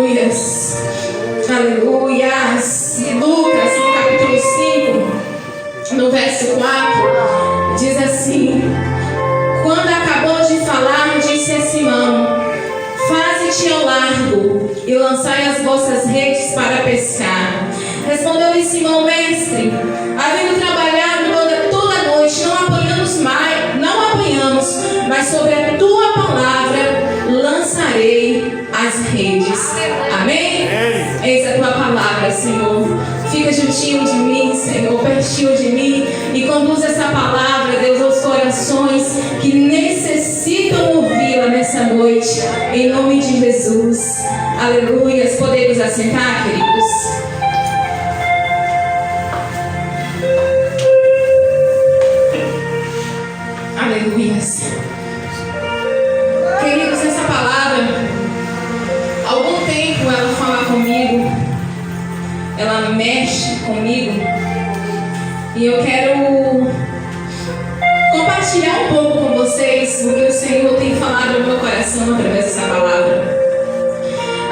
Aleluias. Aleluias. Lucas, no capítulo 5, no verso 4, diz assim: quando acabou de falar, disse a Simão: faze-te ao largo e lançai as vossas redes para pescar. Respondeu-lhe Simão: mestre, havendo trabalhado toda a noite, não apanhamos, mas sobre a tua palavra lançarei as redes. Amém? Eis a tua palavra, Senhor. Fica juntinho de mim, Senhor, pertinho de mim, e conduz essa palavra, Deus, aos corações que necessitam ouvi-la nessa noite, em nome de Jesus. Aleluia. Podemos assentar, queridos? Aleluia. Queridos, essa palavra, há algum tempo ela fala comigo, ela mexe comigo, e eu quero compartilhar um pouco com vocês o que o Senhor tem falado no meu coração através dessa palavra.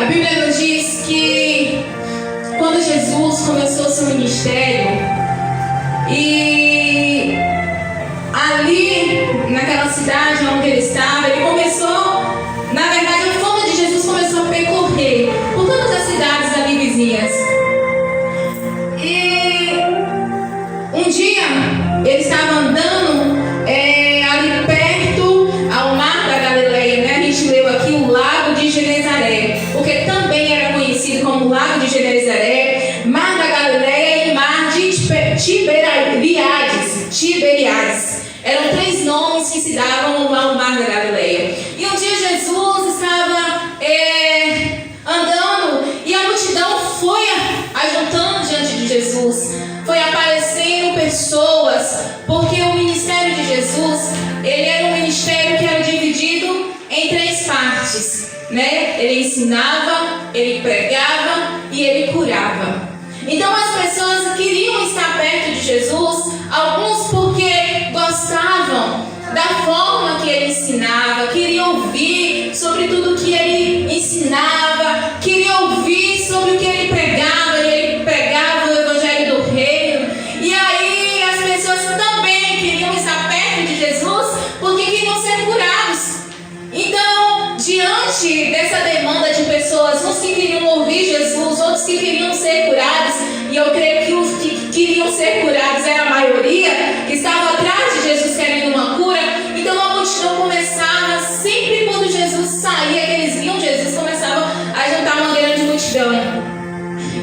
A Bíblia nos diz que quando Jesus começou seu ministério, e ali naquela cidade onde ele estava, ele começou, na verdade, a fama de Jesus começou a percorrer por todas as cidades ali vizinhas. E um dia ele estava andando ali perto ao mar da Galileia, né? A gente leu aqui o lago de Genezaré, porque também era conhecido como lago de Genezaré, mar da Galileia e mar de Tiberiades. Eram 3 nomes que se davam ao mar da Galileia. E um dia Jesus estava andando, e a multidão foi ajuntando diante de Jesus. Foi aparecendo pessoas, porque o ministério de Jesus, ele era um ministério que era dividido em 3 partes, né? Ele ensinava, ele pregava e ele curava. Então as pessoas queriam estar perto de Jesus, alguns porque gostavam da forma que ele ensinava, queriam ouvir sobre tudo que ele ensinava, queriam ouvir sobre o que ele pregava, e ele pregava o evangelho do reino. E aí as pessoas também queriam estar perto de Jesus porque queriam ser curados. Então, diante dessa demanda de pessoas, uns que queriam ouvir Jesus, outros que queriam ser curados, e eu creio que os que queriam ser curados era a maioria, que estava atrás de Jesus querendo uma cura, então a multidão começava, sempre quando Jesus saía, que eles viam Jesus, começava a juntar uma grande multidão.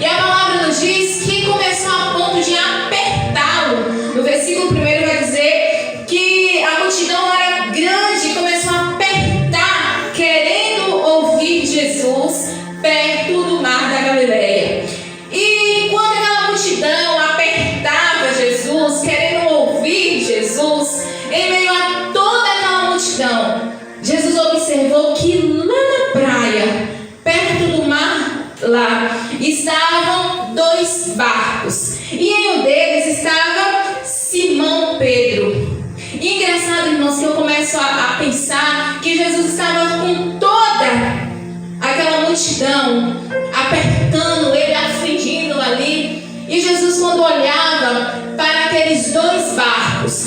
E a palavra nos diz que começou a ponto de apertá-lo. No versículo 1 vai dizer que a multidão era grande e começou a apertar, querendo ouvir Jesus perto do mar da Galileia. E quando aquela multidão apertava Jesus, querendo ouvir Jesus, em meio a toda aquela multidão, Jesus observou que lá na praia, perto do mar, lá estavam 2 barcos, e em um deles estava Simão Pedro. E engraçado, irmãos, que eu começo a pensar que Jesus estava com toda aquela multidão apertando ele, afligindo ali. E Jesus, quando olhava para aqueles 2 barcos,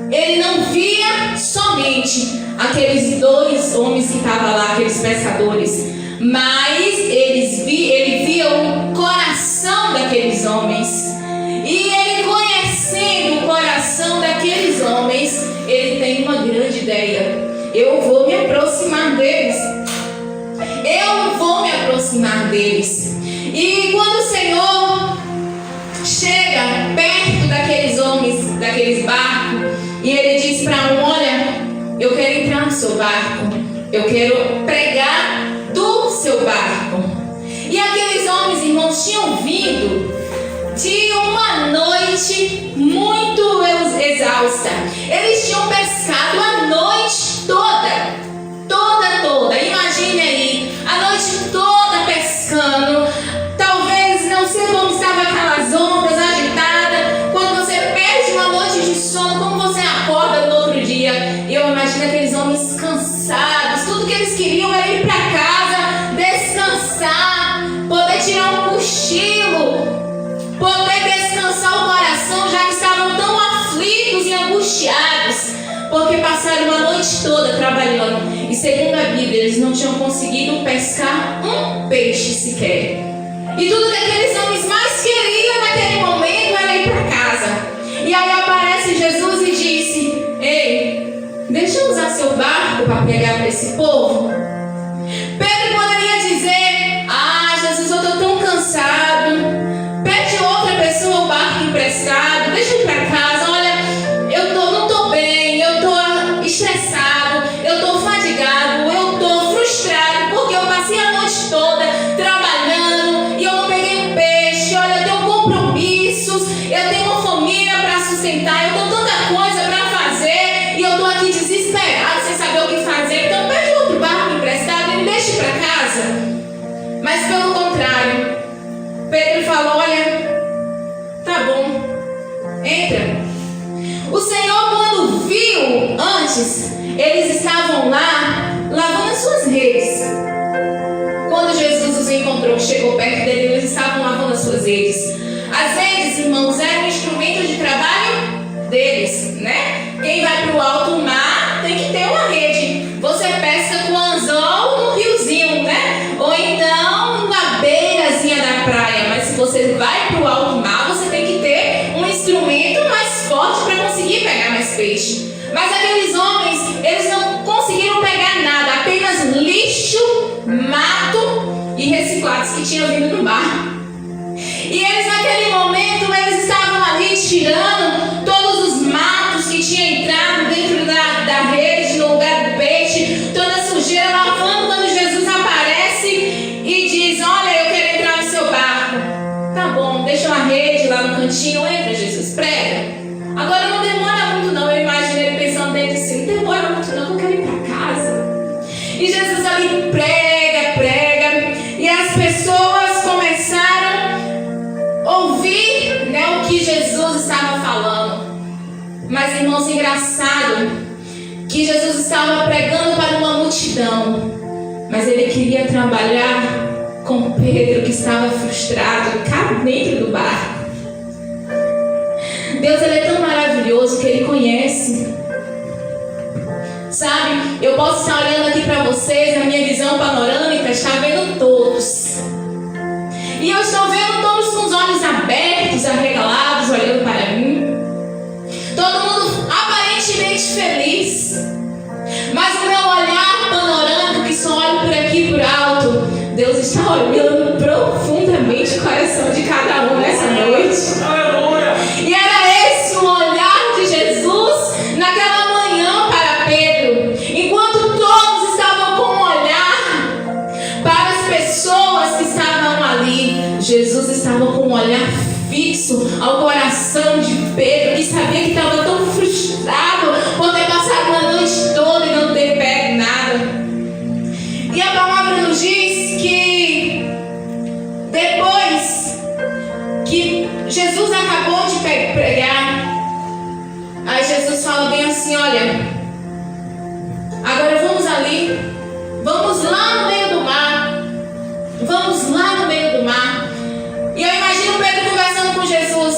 ele não via somente aqueles 2 homens que estavam lá, aqueles pescadores, mas ele via o coração daqueles homens. E ele, conhecendo o coração daqueles homens, ele tem uma grande ideia: eu vou me aproximar deles. Eu vou me aproximar deles. E quando o Senhor chega perto daqueles homens, daqueles barcos, e ele diz para um: olha, eu quero entrar no seu barco, eu quero pregar do seu barco. E aqueles homens, irmãos, tinham vindo de uma noite muito exausta. Eles tinham pescado a noite toda. Imagine aí, a noite toda pescando. Talvez, não sei como estavam aquelas ondas agitadas. Quando você perde uma noite de sono, como você acorda no outro dia? Eu imagino aqueles homens cansados. Tudo que eles queriam era ir para casa, descansar, angustiados, porque passaram uma noite toda trabalhando. E segundo a Bíblia, eles não tinham conseguido pescar um peixe sequer. E tudo que aqueles homens mais queriam naquele momento era ir para casa. E aí aparece Jesus e disse: ei, deixa eu usar seu barco para pregar para esse povo. Pedro poderia dizer: ah, Jesus, eu estou tão cansado, pede outra pessoa o barco emprestado, deixa eu ir para casa. Olha, não estou bem, eu estou estressado, eu estou fadigado, eu estou frustrado, porque eu passei a noite toda trabalhando e eu não peguei um peixe. Olha, eu tenho compromissos, eu tenho uma família para sustentar, eu tenho tanta coisa para fazer e eu estou aqui desesperado, sem saber o que fazer. Então pede outro barco emprestado e me deixe para casa. Mas pelo contrário, Pedro falou: olha, tá bom, entra. O Senhor, quando viu antes, eles estavam lá lavando as suas redes. Quando Jesus os encontrou, chegou perto dele, eles estavam lavando as suas redes. As redes, irmãos, eram um instrumento de trabalho deles, né? Quem vai para o alto mar tem que ter uma rede. Você pesca com anzol no riozinho, né? Ou então na beirazinha da praia. Mas se você vai para o alto mar, você tem que ter um instrumento mais forte para conseguir pegar mais peixe. Mas aqueles homens, eles não conseguiram pegar nada, apenas lixo, mato e reciclados que tinham vindo no mar. E eles naquele momento, eles estavam ali tirando todos os matos que tinham entrado dentro da rede, no lugar do peixe, toda a sujeira, lavando. Quando Jesus aparece e diz: olha, eu quero entrar no seu barco. Tá bom, deixa uma rede lá no cantinho, entra, Jesus, prega. Agora não demora muito não, eu imagino ele pensando dentro assim: não demora muito não, que eu quero ir para casa. E Jesus ali prega, e as pessoas começaram a ouvir, né, o que Jesus estava falando. Mas, irmãos, engraçado que Jesus estava pregando para uma multidão, mas ele queria trabalhar com Pedro, que estava frustrado, cá dentro do barco. Deus, ele é tão maravilhoso que ele conhece. Sabe, eu posso estar olhando aqui para vocês, na minha visão panorâmica, está vendo todos. E eu estou vendo todos com os olhos abertos, arregalados, olhando para mim. Todo mundo aparentemente feliz. Mas o meu olhar panorâmico, que só olho por aqui por alto, Deus está olhando profundamente o coração de cada um nessa noite. E era esse o olhar de Jesus naquela manhã para Pedro. Enquanto todos estavam com um olhar para as pessoas que estavam ali, Jesus estava com um olhar fixo ao coração de Pedro, que sabia que estava tão frustrado por ter passado uma noite toda e não ter pego nada. E a palavra nos diz que depois que Jesus acabou de pregar, aí Jesus fala bem assim: olha, agora vamos ali, vamos lá no meio do mar, vamos lá no meio do mar. E eu imagino Pedro conversando com Jesus: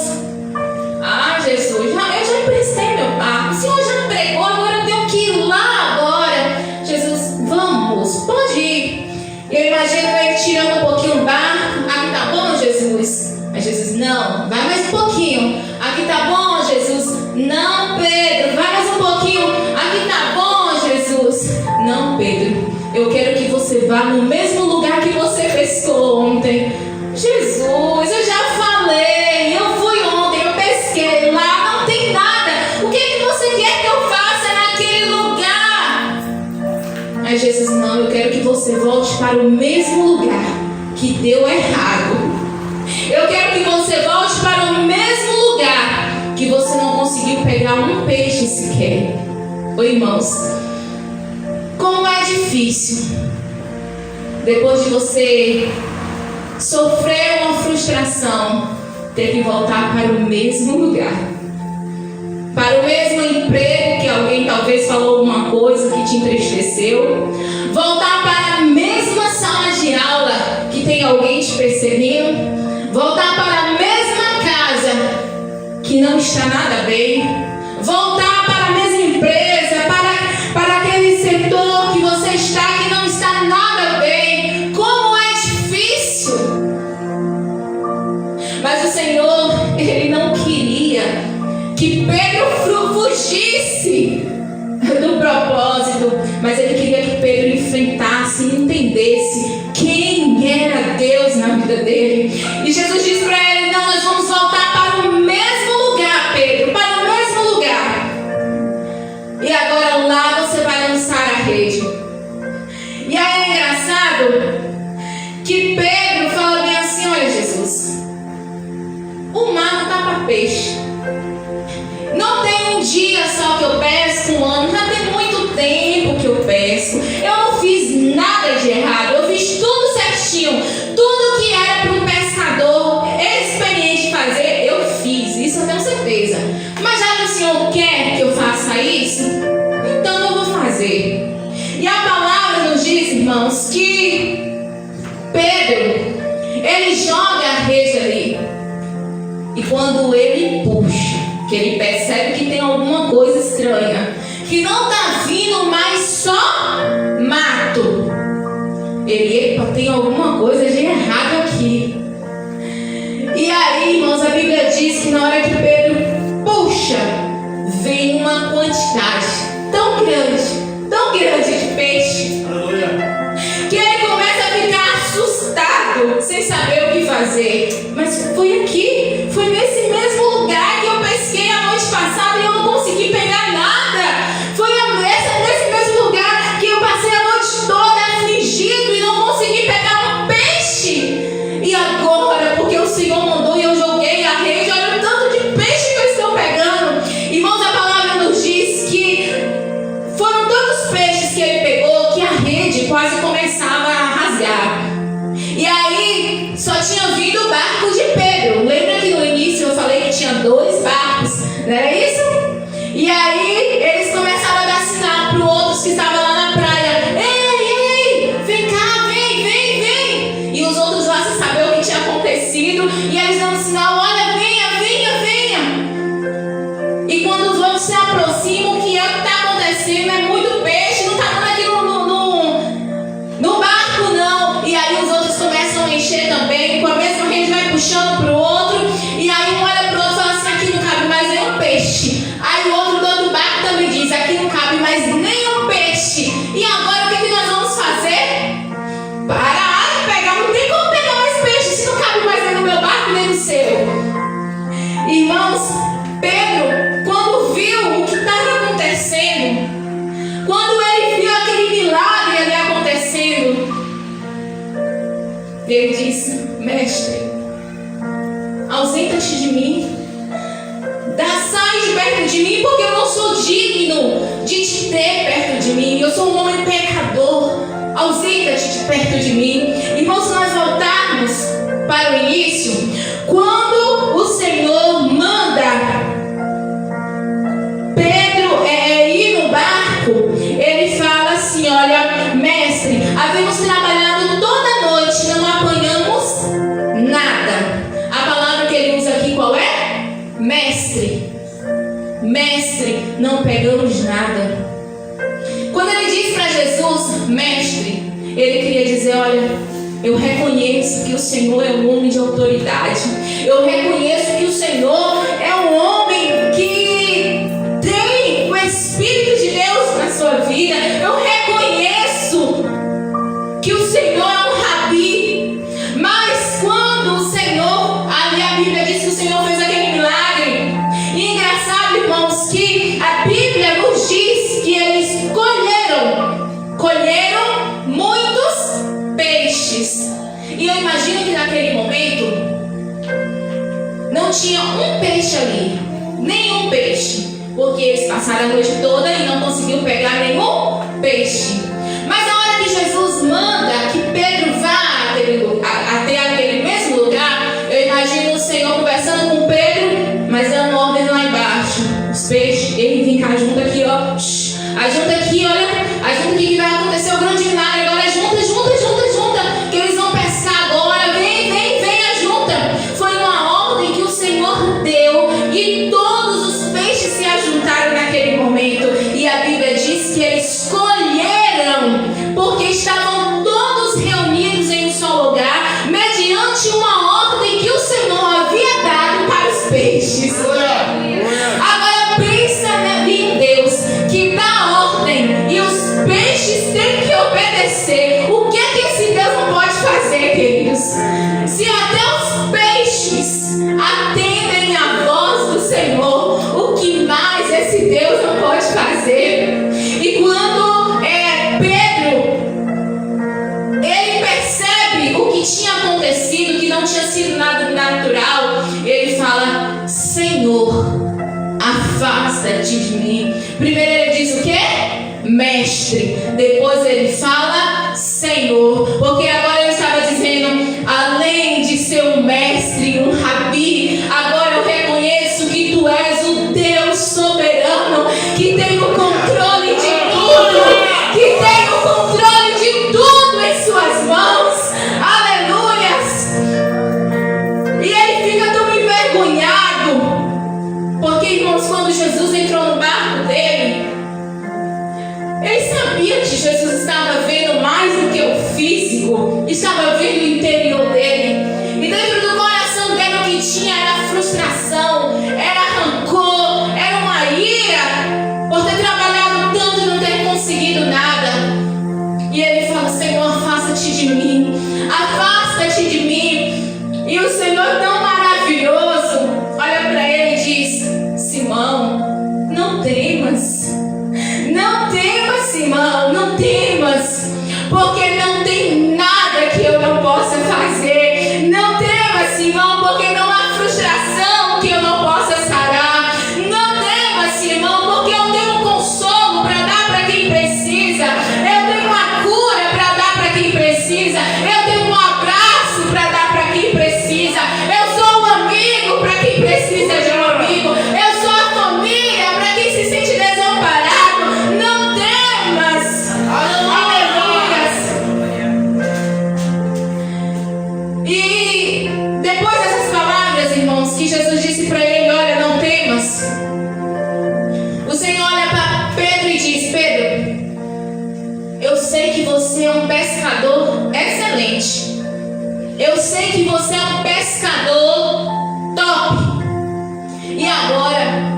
ah, Jesus, eu já emprestei meu barco, o Senhor já pregou, agora eu tenho que ir lá agora. Jesus: vamos, pode ir. E eu imagino ele tirando um pouquinho o barco: aqui tá bom, Jesus? Mas Jesus: não, vai mais um pouquinho. Aqui tá bom, Jesus? Não, Pedro, vai mais um pouquinho. Aqui tá bom, Jesus? Não, Pedro, eu quero que você vá no mesmo lugar que você pescou ontem. Jesus, eu já falei, eu fui ontem, eu pesquei lá, não tem nada. O que você quer que eu faça naquele lugar? Aí Jesus: não, eu quero que você volte para o mesmo lugar que deu errado. Eu quero que você volte para o mesmo lugar que você não conseguiu pegar um peixe sequer. Ô irmãos, como é difícil depois de você sofrer uma frustração, ter que voltar para o mesmo lugar, para o mesmo emprego que alguém talvez falou alguma coisa que te entristeceu, voltar para a mesma sala de aula que tem alguém te perseguindo, voltar para a mesma casa que não está nada bem, voltar para desistisse do propósito, mas ele queria que Pedro enfrentasse e entendesse quem era Deus na vida dele. E Jesus disse para ele: não, nós vamos voltar para o mesmo lugar, Pedro, para o mesmo lugar. E agora lá você vai lançar a rede. E aí é engraçado que Pedro fala bem assim: olha, Jesus, o mar não está para peixe. Não tem um dia só que eu pesco, um ano, já tem muito tempo que eu pesco. Eu não fiz nada de errado, eu fiz tudo certinho. Tudo que era para um pescador experiente fazer, eu fiz, isso eu tenho certeza. Mas já que o Senhor quer que eu faça isso, então eu vou fazer. E a palavra nos diz, irmãos, que Pedro, ele joga a rede ali. E quando ele puxa, que ele percebe que tem alguma coisa estranha, que não está vindo mais só mato. Ele, epa, tem alguma coisa de errado aqui. E aí, irmãos, a Bíblia diz que na hora que Pedro puxa, vem uma quantidade tão grande de peixe, que ele começa a ficar assustado, sem saber o que fazer. Mas foi aqui, foi nesse mesmo lugar que eu pesquei a noite passada e eu não consegui pegar nada. Foi nesse mesmo lugar que eu passei a noite toda afligido e não consegui pegar um peixe. E agora, porque o Senhor mandou e eu joguei a rede, olha o tanto de peixe que eu estou pegando. Irmãos, a palavra nos diz que foram tantos peixes que ele pegou que a rede quase começava a rasgar. E aí só tinha vindo o barco de Pedro. Lembra que no início eu falei que tinha 2 barcos, não era isso? E aí eles começaram a dar sinal para os outros que estavam lá na praia: ei, vem cá, vem. E os outros lá sem saber o que tinha acontecido, e eles dando sinal: olha, venha. E quando os outros se aproximam, o que é que está acontecendo? É muito peixe, não está dando aqui no barco não. E aí os outros começam a encher também, com a mesma rede vai puxando para o outro. E aí um olha para o outro e fala assim: aqui não cabe mais nenhum peixe. Aí o outro do outro barco também diz: aqui não cabe mais nenhum peixe. E agora o que nós vamos fazer? Parar de pegar, não tem como pegar mais peixe se não cabe mais nem no meu barco nem no seu. Irmãos, Pedro, quando viu o que estava acontecendo, quando ele viu aquele milagre ali acontecendo, ele disse: mestre, ausenta-te de mim, sai de perto de mim, porque eu não sou digno de te ter perto de mim, eu sou um homem pecador, ausenta-te de perto de mim. Irmãos, se nós voltarmos para o início, quando o Senhor manda Pedro ir no barco, ele fala assim: olha, mestre, havemos trabalhado toda a noite, não apanhamos nada. A palavra que ele usa aqui qual é? Mestre, não pegamos nada. Quando ele diz para Jesus, mestre, ele queria dizer: olha, eu reconheço que o Senhor é um homem de autoridade. Eu reconheço que o Senhor é um homem que tem o Espírito de Deus na sua vida. Eu reconheço que o Senhor é um rabi. Mas quando o Senhor, ali a Bíblia diz que o Senhor fez aquele milagre. E engraçado, irmãos, que a Bíblia nos diz que eles colheram muitos peixes. E eu imagino que naquele momento não tinha um peixe ali, nenhum peixe, porque eles passaram a noite toda e não conseguiram pegar nenhum peixe. Mas na hora que Jesus manda que Pedro vá até aquele mesmo lugar, eu imagino o Senhor conversando com Pedro, mas dando ordem lá embaixo: os peixes, ele vem cá, junta aqui, ó. Ajunta aqui, olha, ajunta aqui que vai acontecer o grande milagre. Agora junta, que eles vão pescar agora. Vem, ajunta. Foi uma ordem que o Senhor deu e todos os peixes se ajuntaram naquele momento. E a Bíblia diz que eles colheram, porque estavam todos reunidos em um não tinha sido nada natural, ele fala: Senhor, afasta-te de mim. Primeiro ele diz o quê? Mestre. Depois ele fala Senhor, porque agora ele estava dizendo, além de ser um mestre, um rabi, agora eu reconheço que tu és o Deus soberano, que tem o controle de tudo, que tem o controle de tudo em suas mãos. Aleluias. E ele fica tão envergonhado, porque, irmãos, quando Jesus entrou no barco dele, ele sabia que Jesus estava vendo mais do que o físico, estava vendo o interior dele. E dentro do coração dele o que tinha era frustração, era rancor, era uma ira por ter trabalhado tanto e não ter conseguido nada. E ele fala: Senhor, afasta-te de mim, afasta-te de mim. E o Senhor, tão maravilhoso, olha para ele e diz: Simão, não temas. Não temas, Simão, não temas, porque não tem nada que eu não possa fazer. Não temas, Simão, porque não há frustração que eu não possa sarar. Não temas, Simão, porque eu tenho um consolo para dar para quem precisa. Eu tenho uma cura para dar para quem precisa. Eu tenho um abraço para dar para quem precisa. Eu sou um amigo para quem precisa de um amigo. Eu sou a família para quem se sente desamparado. Não temas. Aleluias. E depois dessas palavras, irmãos, que Jesus disse para ele: olha, não temas, o Senhor olha para Pedro e diz: Pedro, eu sei que você é um pescador excelente. Eu sei que você é um pescador top. E agora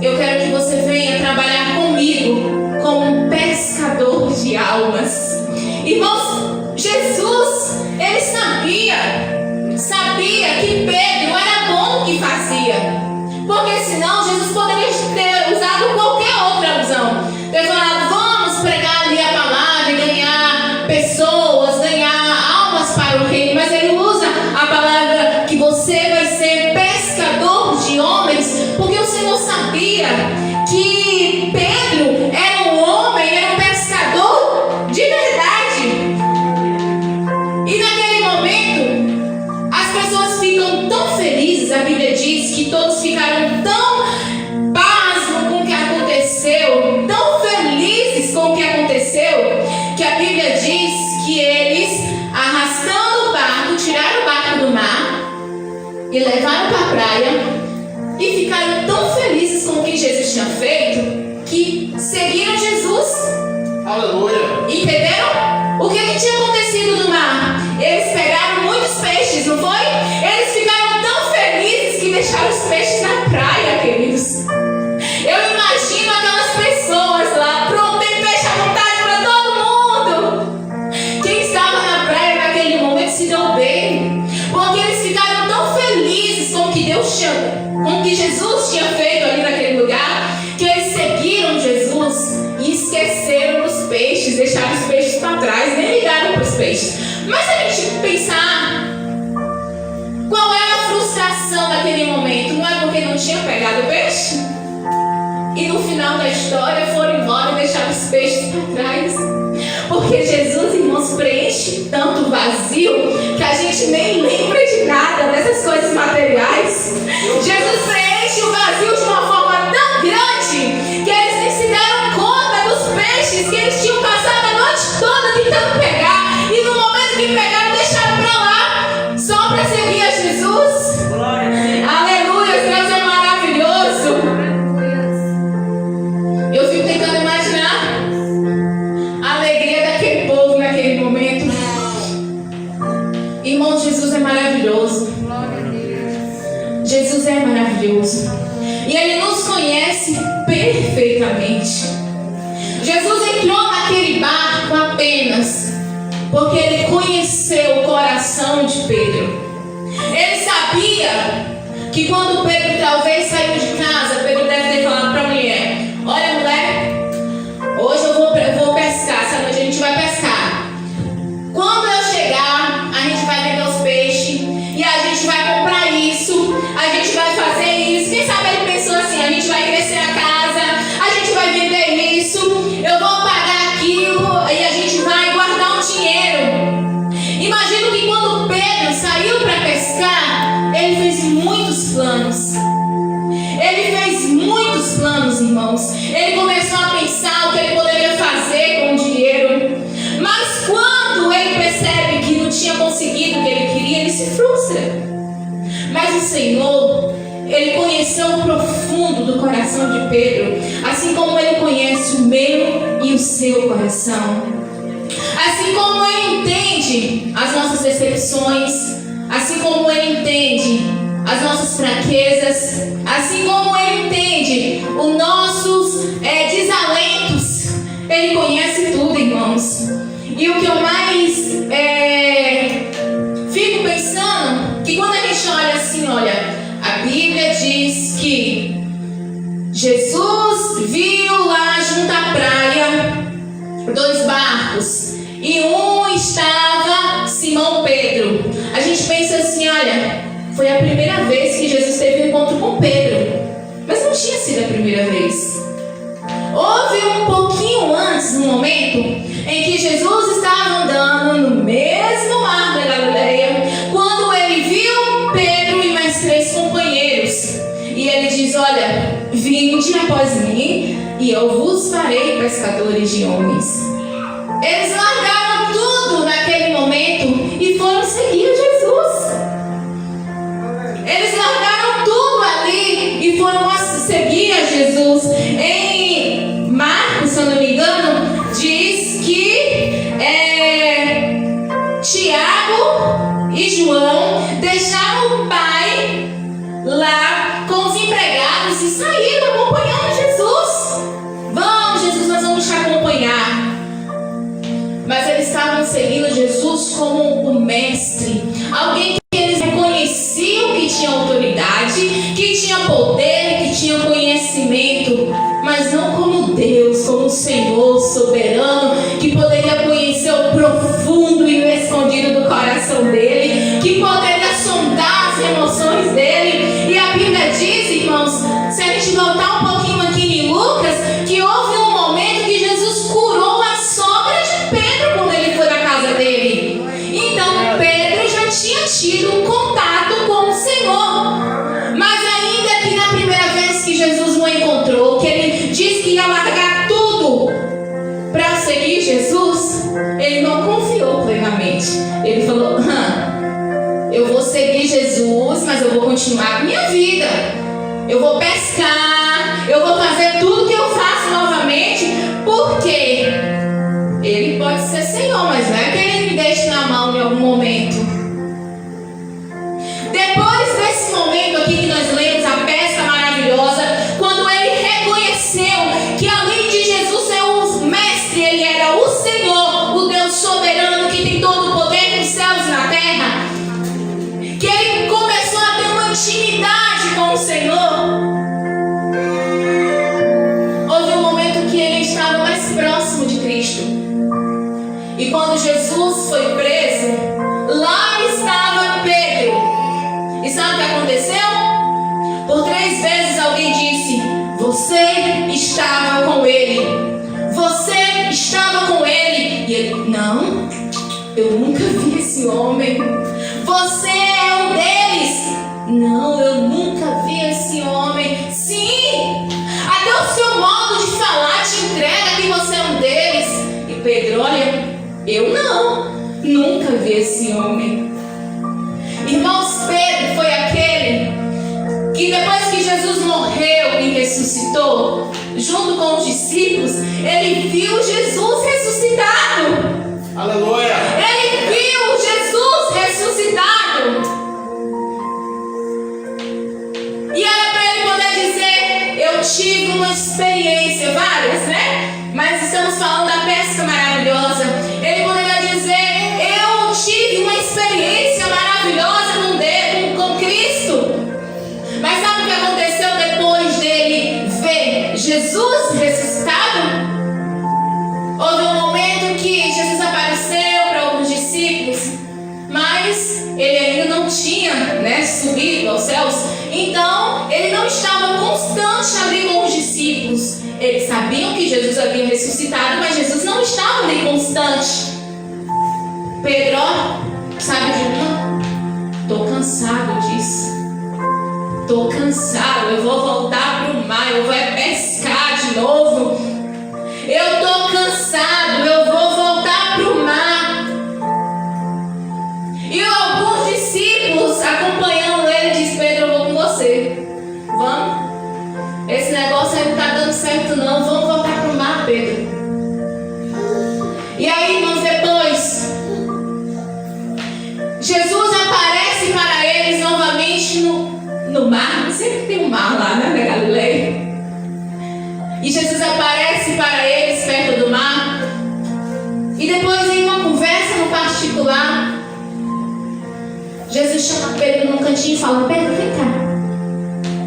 eu quero que você venha trabalhar comigo como um pescador de almas. Irmãos, Jesus, ele sabia que Pedro era bom no que fazia, porque senão Jesus poderia ter usado qualquer outra alusão, ter falado: vamos pregar ali a palavra e ganhar pessoas, ganhar almas para o reino. Mas ele usa a palavra que você vai ser pescador de homens, porque o Senhor sabia que Pedro era um homem, era um pescador de verdade. E naquele momento, as pessoas ficam tão felizes. A Bíblia diz que todos ficaram tão pasmos com o que aconteceu, tão felizes com o que aconteceu, que a Bíblia diz que eles, arrastando o barco, tiraram o barco do mar e levaram para a praia, e ficaram tão felizes com o que Jesus tinha feito, que seguiram Jesus. Aleluia. Entenderam? O que tinha acontecido no mar? Eles pegaram muitos peixes, não foi? Eles ficaram tão felizes que deixaram os peixes na praia, queridos. Eu imagino aquelas pessoas lá: pronto, tem peixe à vontade para todo mundo. Quem estava na praia naquele momento se deu bem, porque eles ficaram tão felizes com o que Deus tinha, com o que Jesus tinha feito ali naquele lugar, que eles seguiram Jesus e esqueceram dos peixes, deixaram os peixes para trás, nem ligaram para os peixes. Mas se a gente pensar, qual é a frustração daquele momento? Não é porque não tinha pegado o peixe? E no final da história foram embora e deixaram os peixes para trás? Porque Jesus, irmãos, preenche tanto vazio que a gente nem lembra de nada dessas coisas materiais. Jesus preenche o vazio de uma forma tão grande que eles nem se deram conta dos peixes que eles tinham passado a noite toda tentando pegar. E no momento que pegaram, deixaram para lá, só para seguir a Jesus. Aleluia, Deus é maravilhoso. Eu fico tentando imaginar a alegria daquele povo naquele momento. Irmão, Jesus é maravilhoso. Jesus é maravilhoso. E Ele nos conhece perfeitamente. Jesus entrou naquele barco apenas porque Ele conheceu o coração de Pedro. Ele sabia que quando Pedro talvez saiu de casa, Pedro deve ter falado para a mulher: olha, mulher, hoje eu vou pescar, essa noite a gente vai pescar. Quando eu chegar, a gente vai pegar os peixes e a Senhor, Ele conheceu o profundo do coração de Pedro, assim como Ele conhece o meu e o seu coração. Assim como Ele entende as nossas decepções, assim como Ele entende as nossas fraquezas, assim como Ele entende os nossos desalentos. Ele conhece tudo, irmãos. E o que eu mais fico pensando, que quando a gente olha assim, olha, a Bíblia diz que Jesus viu lá junto à praia 2 barcos, e um estava Simão Pedro. A gente pensa assim, olha, foi a primeira vez que Jesus teve um encontro com Pedro, mas não tinha sido a primeira vez. Houve um pouquinho antes, um momento em que Jesus estava andando no mesmo mar da Galileia, quando ele viu Pedro e mais 3 companheiros, e ele diz, olha, vinde após mim e eu vos farei pescadores de homens. Eles largaram tudo naquele momento e foram seguir Jesus. Eles largaram tudo ali e foram seguir a Jesus. Em Marcos, se eu não me engano, diz que Tiago e João deixaram o pai lá com os empregados e saíram acompanhando Jesus. Vamos, Jesus, nós vamos te acompanhar. Mas eles estavam seguindo Jesus como o mestre, alguém que eles reconheciam que tinha autoridade, que tinha poder, que tinha conhecimento, mas não como Deus, como o Senhor soberano, que poderia conhecer o profundo e o escondido do coração dele, que poderia sondar as emoções dele. E a Bíblia diz, irmãos, se a gente voltar um pouquinho aqui em Lucas, que houve um momento que Jesus curou a sogra de Pedro quando ele foi na casa dele. Então Pedro já tinha tido um contato com o Senhor, mas ainda que na primeira vez que Jesus o encontrou, que ele disse que ia largar tudo para seguir Jesus, ele não confiou plenamente. Ele falou, eu vou seguir Jesus, mas eu vou continuar a minha vida, eu vou pescar, eu vou fazer tudo que eu faço novamente, porque ele pode ser Senhor, mas não é que ele me deixe na mão em algum momento. Depois desse momento aqui que nós lemos, a pesca maravilhosa, quando ele reconheceu que além de Jesus ser o mestre, ele era o Senhor, o Deus soberano que tem todo o poder nos céus e na terra, que ele começou a ter uma intimidade com o Senhor. Houve um momento que ele estava mais próximo de Cristo. E quando Jesus foi preso, lá estava Pedro. E sabe o que aconteceu? Por 3 vezes alguém disse, você estava com ele. Você estava com ele. E ele, não, eu nunca vi esse homem. Você é um deles. Não, eu nunca vi esse homem. Sim, até o seu modo de falar te entrega que você é um deles. E Pedro, olha, eu não, nunca vi esse homem. Irmãos, Pedro foi aquele que depois que Jesus morreu e ressuscitou, junto com os discípulos, ele viu Jesus ressuscitado. Aleluia. Ele viu Jesus ressuscitado. E era para ele poder dizer, eu tive uma experiência, várias, né? Mas estamos falando da pesca maravilhosa. Ele poderia dizer, eu tive uma experiência maravilhosa com Cristo. Mas sabe o que aconteceu depois dele ver Jesus ressuscitado? Houve um momento que Jesus apareceu para alguns discípulos, mas ele ainda não tinha, subido aos céus. Então ele não estava constante ali com os discípulos. Eles sabiam que Jesus havia ressuscitado, mas Jesus não estava ali constante. Pedro, sabe de uma? Estou cansado disso. Estou cansado. Eu vou voltar para o mar. Eu vou pescar de novo. Eu estou cansado. Eu vou voltar para o mar. E alguns discípulos acompanhando ele diz, Pedro, chama Pedro num cantinho e fala: Pedro, vem cá,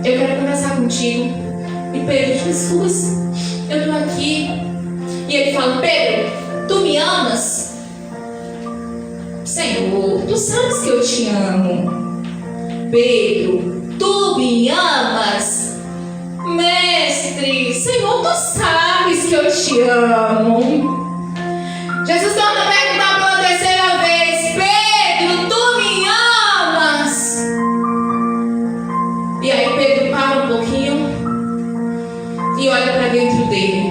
eu quero conversar contigo. E Pedro: Jesus, eu estou aqui. E ele fala: Pedro, tu me amas? Senhor, tu sabes que eu te amo. Pedro, tu me amas? Mestre, Senhor, tu sabes que eu te amo. Jesus torna a perguntar pela terceira vez: Pedro, tu me amas? E aí Pedro para um pouquinho e olha para dentro dele.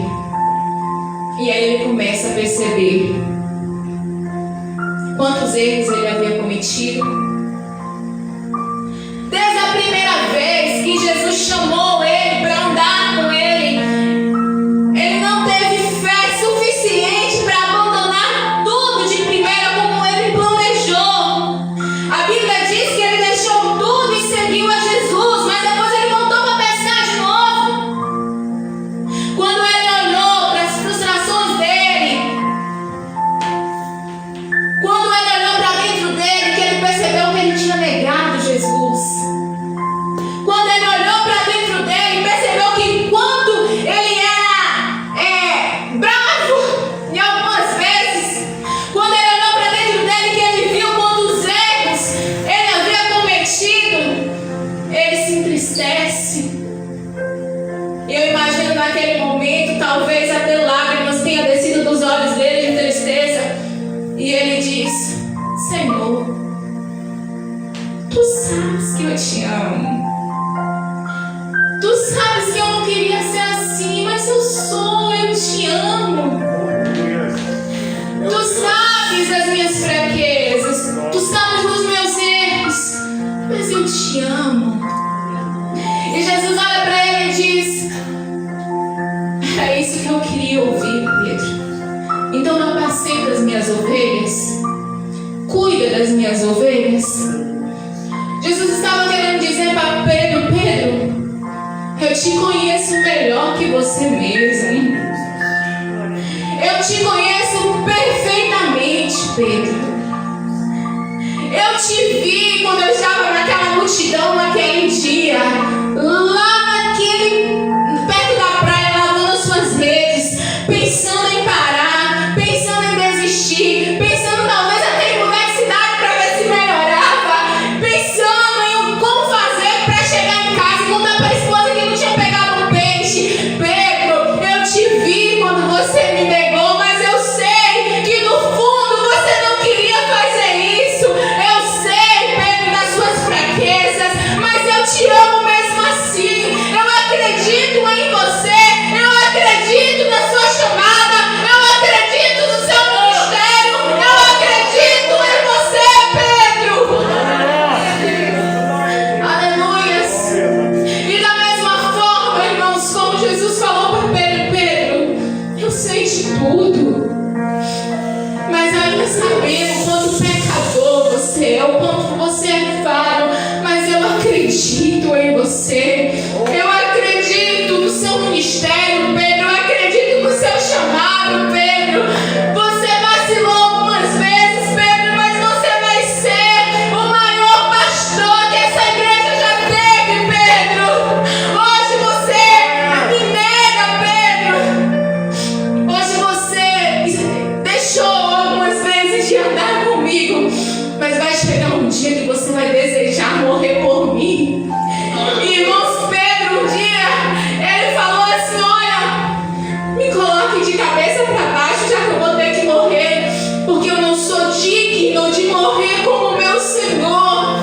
E aí ele começa a perceber quantos erros ele havia cometido. Desde a primeira vez que Jesus chamou ele para andar com ele, ele não teve fé suficiente para abandonar tudo de primeira como ele planejou. A Bíblia diz que ele deixou tudo e seguiu a Jesus, mas depois ele voltou para pescar de novo. Quando ele olhou para as frustrações dele, quando ele olhou para dentro dele, que ele percebeu que ele tinha negado Jesus. Quando ele olhou para dentro dele e percebeu que enquanto ele era bravo em algumas vezes, quando ele olhou para dentro dele, que ele viu quantos erros ele havia cometido, ele se entristece. Eu imagino naquele momento, talvez até lágrimas tenham descido dos olhos dele de tristeza. E ele diz: Senhor, tu sabes que eu te amo. Tu sabes que eu não queria ser assim, mas eu sou, eu te amo. Tu sabes as minhas fraquezas, tu sabes dos meus erros, mas eu te amo. E Jesus olha para ele e diz: é isso que eu queria ouvir, Pedro. Então não apacenta as minhas ovelhas, cuida das minhas ovelhas. Jesus estava querendo dizer para Pedro: Pedro, eu te conheço melhor que você mesmo. Eu te conheço perfeitamente, Pedro. Eu te vi quando eu estava naquela multidão naquele dia, lá perto da praia, lavando suas redes, pensando em parar, pensando em desistir, pensando talvez até em mudar de cidade para ver se melhorava, pensando em como fazer para chegar em casa e contar para a esposa que não tinha pegado um peixe. Pedro, eu te vi quando você me negou, mas eu sei que no fundo você não queria fazer isso. Eu sei, Pedro, das suas fraquezas, mas eu te amo mesmo assim. Eu acredito em você, eu acredito na sua chamada, eu acredito no seu ministério, eu acredito em você, Pedro. Aleluias. E da mesma forma, irmãos, como Jesus falou para Pedro: Pedro, eu sei de tudo, mas ainda sabendo o quanto pecador você é, o quanto você é falho, mas eu acredito em você. Eu acredito no seu ministério, Pedro. Eu acredito no seu chamado, Pedro. Você vacilou algumas vezes, Pedro, mas você vai ser o maior pastor que essa igreja já teve, Pedro. Hoje você me nega, Pedro. Hoje você deixou algumas vezes de andar comigo, mas vai chegar um dia que você vai desejar morrer por mim. E, irmãos, Pedro, um dia ele falou assim: olha, me coloque de cabeça para baixo, já que eu vou ter que morrer, porque eu não sou digno de morrer como meu Senhor.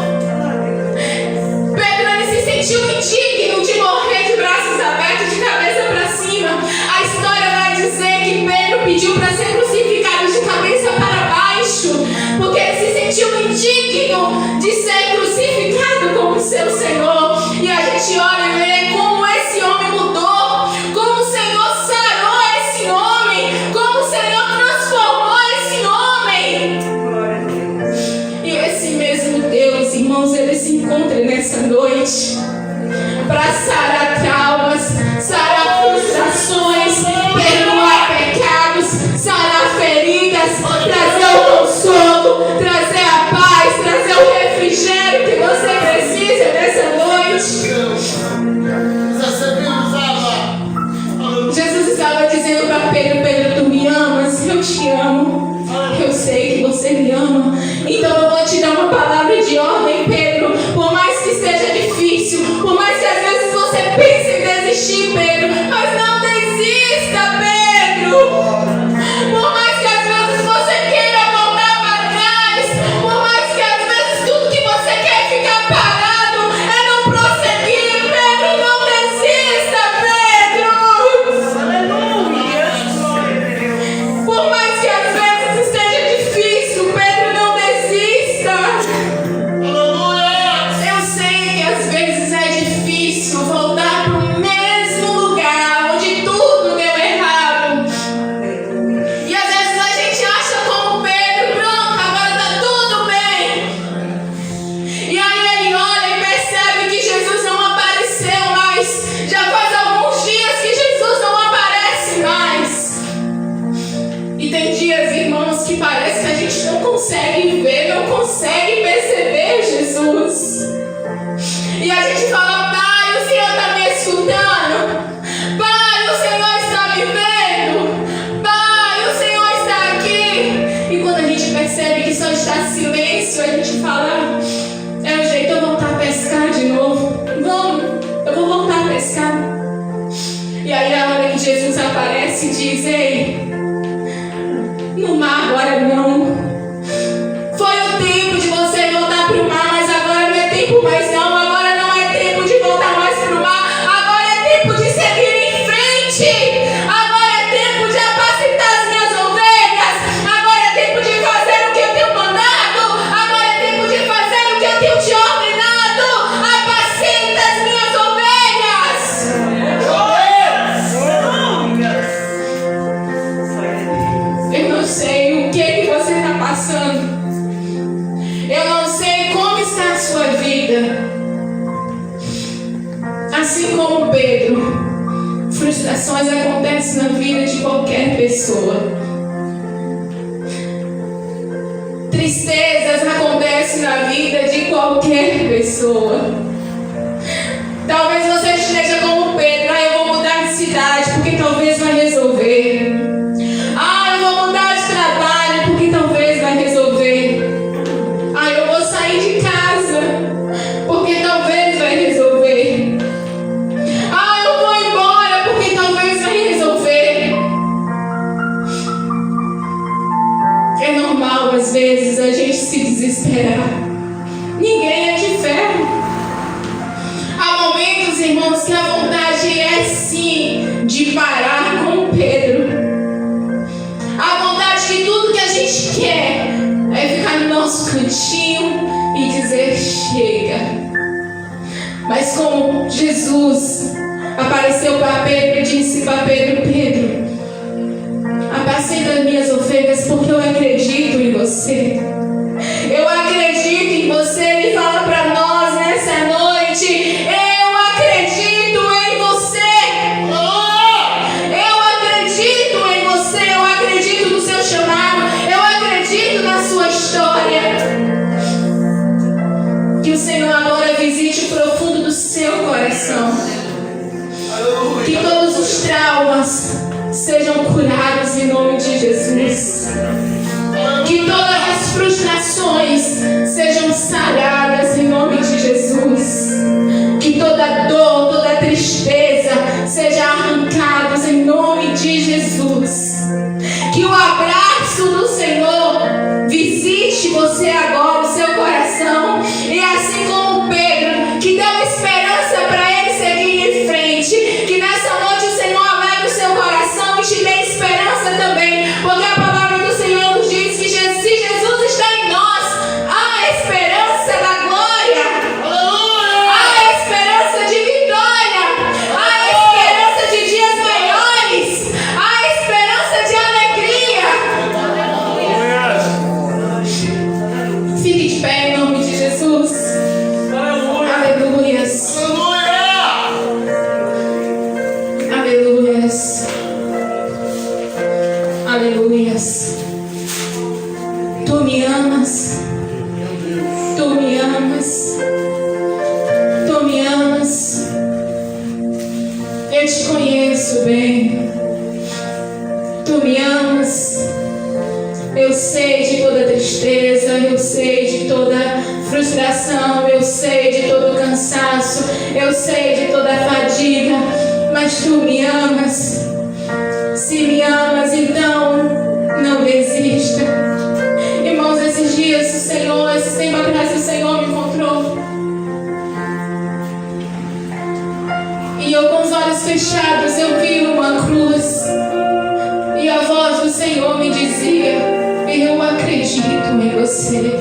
Pedro, ele se sentiu indigno de morrer de braços abertos, de cabeça para cima. A história vai dizer que Pedro pediu para ser crucificado de cabeça para baixo, porque ele se sentiu indigno de ser crucificado como seu Senhor. E a gente olha e vê como esse homem mudou, como o Senhor sarou esse homem, como o Senhor transformou esse homem. E esse mesmo Deus, irmãos, ele se encontra nessa noite para sarar traumas, sarar frustrações, perdoar pecados, sarar feridas, trazer o consolo, trazer a paz, trazer o refrigério que consegue ver, não consegue perceber Jesus. E a gente fala: Pai, o Senhor está me escutando. Pai, o Senhor está me vendo. Pai, o Senhor está aqui. E quando a gente percebe que só está silêncio, a gente fala: é o jeito, eu vou voltar a pescar de novo. Vamos, eu vou voltar a pescar. E aí a hora que Jesus aparece e diz: ei, no mar agora não. Foi o tempo de você voltar para o mar, mas agora não é tempo mais não. Agora não é tempo de voltar mais para o mar. Agora é tempo de seguir em frente. Agora é tempo de apacentar as minhas ovelhas. Agora é tempo de fazer o que eu tenho mandado. Agora é tempo de fazer o que eu tenho te ordenado. Apacenta as minhas ovelhas. Eu não sei o que você está passando. Eu não sei como está a sua vida. Assim como Pedro, frustrações acontecem na vida de qualquer pessoa. Tristezas acontecem na vida de qualquer pessoa. Talvez você esteja como Pedro: eu vou mudar de cidade porque talvez vai resolver. Eu vou mudar de trabalho porque talvez vai resolver. Eu vou sair de casa porque talvez vai resolver. Eu vou embora porque talvez vai resolver. É normal às vezes a gente se desesperar. Ninguém é de ferro. Há momentos, irmãos, que a vontade é sim de parar com Pedro. A vontade que tudo que a gente quer é ficar no nosso cantinho e dizer: chega. Mas como Jesus apareceu para Pedro e disse para Pedro: Pedro, apacenta as minhas ovelhas porque eu acredito em você. Eu acredito em você. Ele fala para nós nessa noite: eu acredito em você. Eu acredito em você. Eu acredito no seu chamado. Eu acredito na sua história. Que o Senhor agora visite o profundo do seu coração. Que todos os traumas sejam curados em nome de Jesus. Que todas as frustrações sejam saradas em nome de Jesus. Que toda dor, toda tristeza seja arrancada em nome de Jesus. Que o abraço do Senhor visite você agora, o seu coração. E assim como Pedro, que deu esperança para ele seguir em frente. Que nessa noite o Senhor alegre o seu coração e te dê esperança também. Porque a palavra do Senhor nos diz que se Jesus está em nós, há esperança da glória. Há esperança de vitória. Há esperança de dias maiores. Há esperança de alegria. Fique de pé em nome de Jesus. Aleluias. Aleluias. Aleluias. Tu me amas. Tu me amas. Tu me amas. Eu te conheço bem. Tu me amas. Eu sei de toda tristeza. Eu sei de toda frustração. Eu sei de todo cansaço. Eu sei de toda fadiga. Mas tu me amas. Se me amas, então não desista. Irmãos, esses dias o Senhor, esse tempo atrás o Senhor me encontrou. E eu com os olhos fechados eu vi uma cruz. E a voz do Senhor me dizia: eu acredito em você.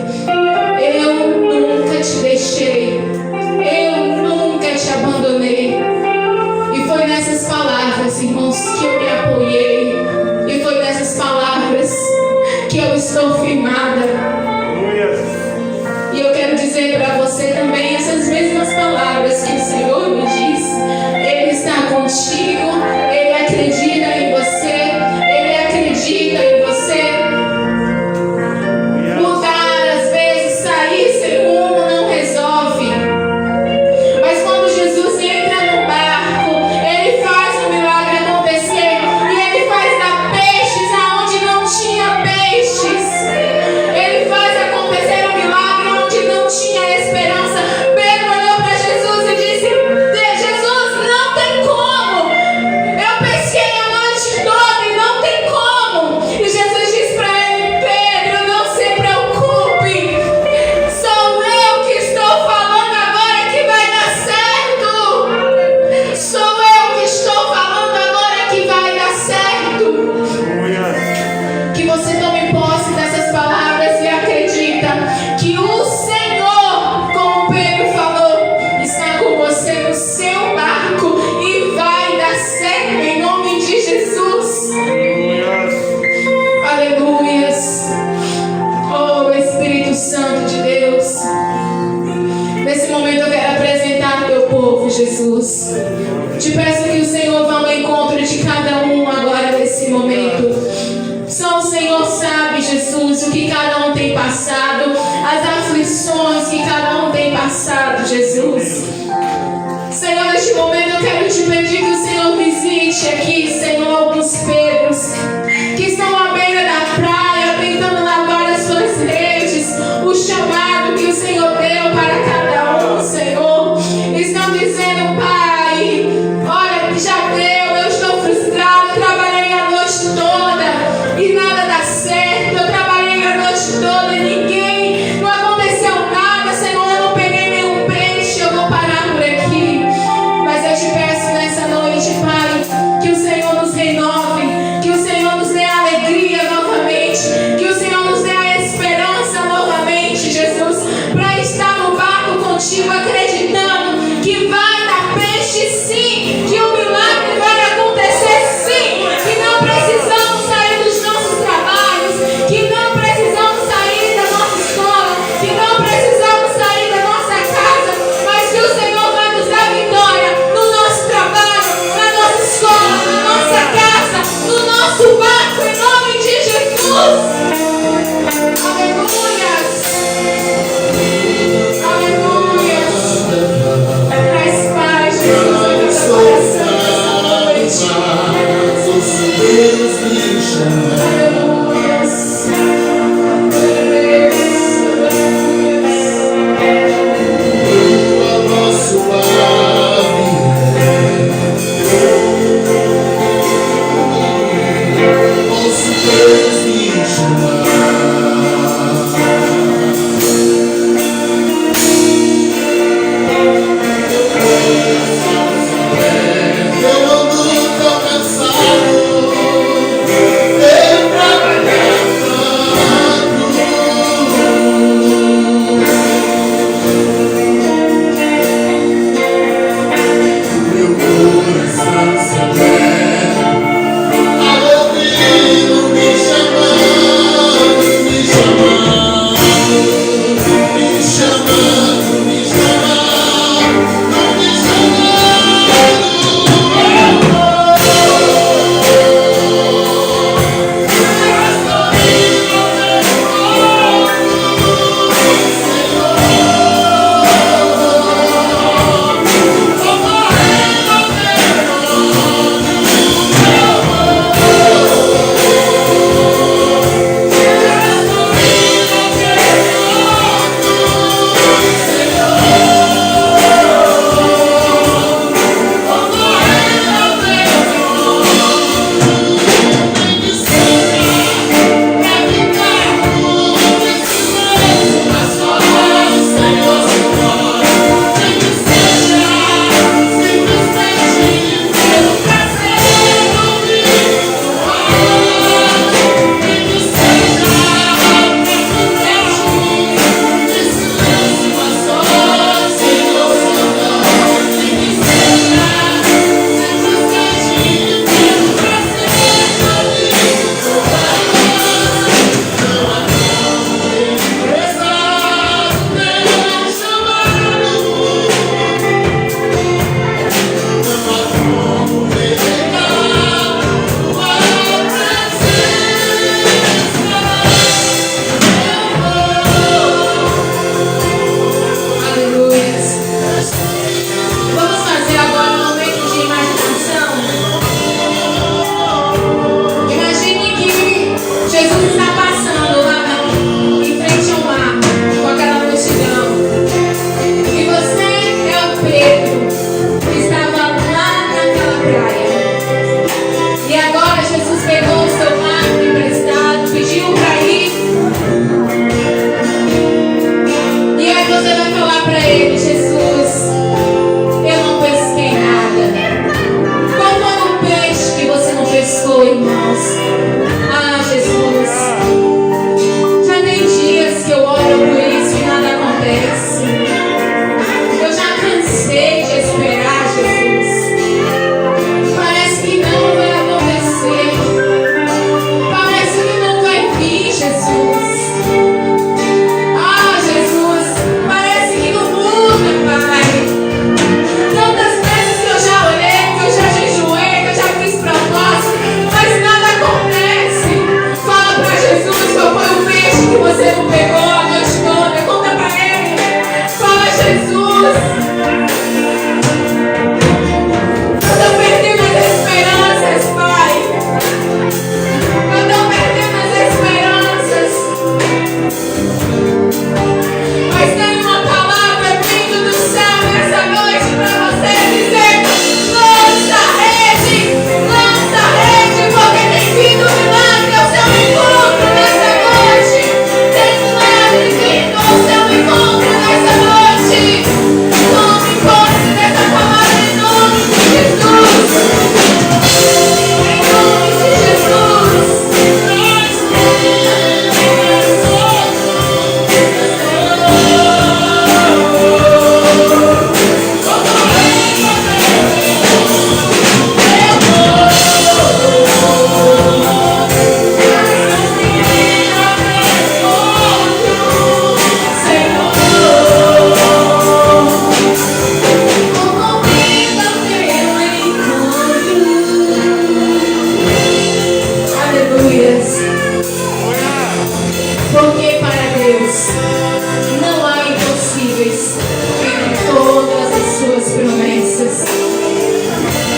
Eu nunca te deixei. Eu nunca te abandonei. E foi nessas palavras, irmãos, que eu me apoiei. E foi nessas palavras que eu estou firmada. E eu quero dizer para você também essas mesmas palavras que o Senhor me diz. Ele está contigo. Ele acredita em você. Ele acredita em você. povo, Jesus. Te peço que o Senhor vá ao encontro de cada um agora nesse momento. Só o Senhor sabe, Jesus, o que cada um tem passado, as aflições que cada um tem passado, Jesus. Senhor, neste momento eu quero te pedir que o Senhor visite aqui, Senhor, alguns Pedros que estão à beira da praia, tentando lavar as suas redes, o chamado que o Senhor deu para cada um, Senhor. Estão dizendo, Pai, olha, já deu, eu estou frustrado, trabalhei a noite toda e nada dá certo, eu trabalhei a noite toda e ninguém, não aconteceu nada, Senhor, eu não peguei nenhum peixe, eu vou parar por aqui. Mas eu te peço nessa noite, Pai, que o Senhor nos renove, que o Senhor nos dê alegria novamente, que o Senhor nos dê a esperança novamente, Jesus, para estar no barco contigo, acreditando que vai dar peixe sim, que o milagre vai acontecer sim, que não precisamos sair dos nossos trabalhos, que não precisamos sair da nossa escola, que não precisamos sair da nossa casa, mas que o Senhor vai nos dar vitória no nosso trabalho, na nossa escola, na nossa casa, no nosso barco, em nome de Jesus. Aleluias. Aleluias. Traz paz, Jesus, em nosso coração nessa noite. Aleluias. Eu ando tão cansado, Jesus.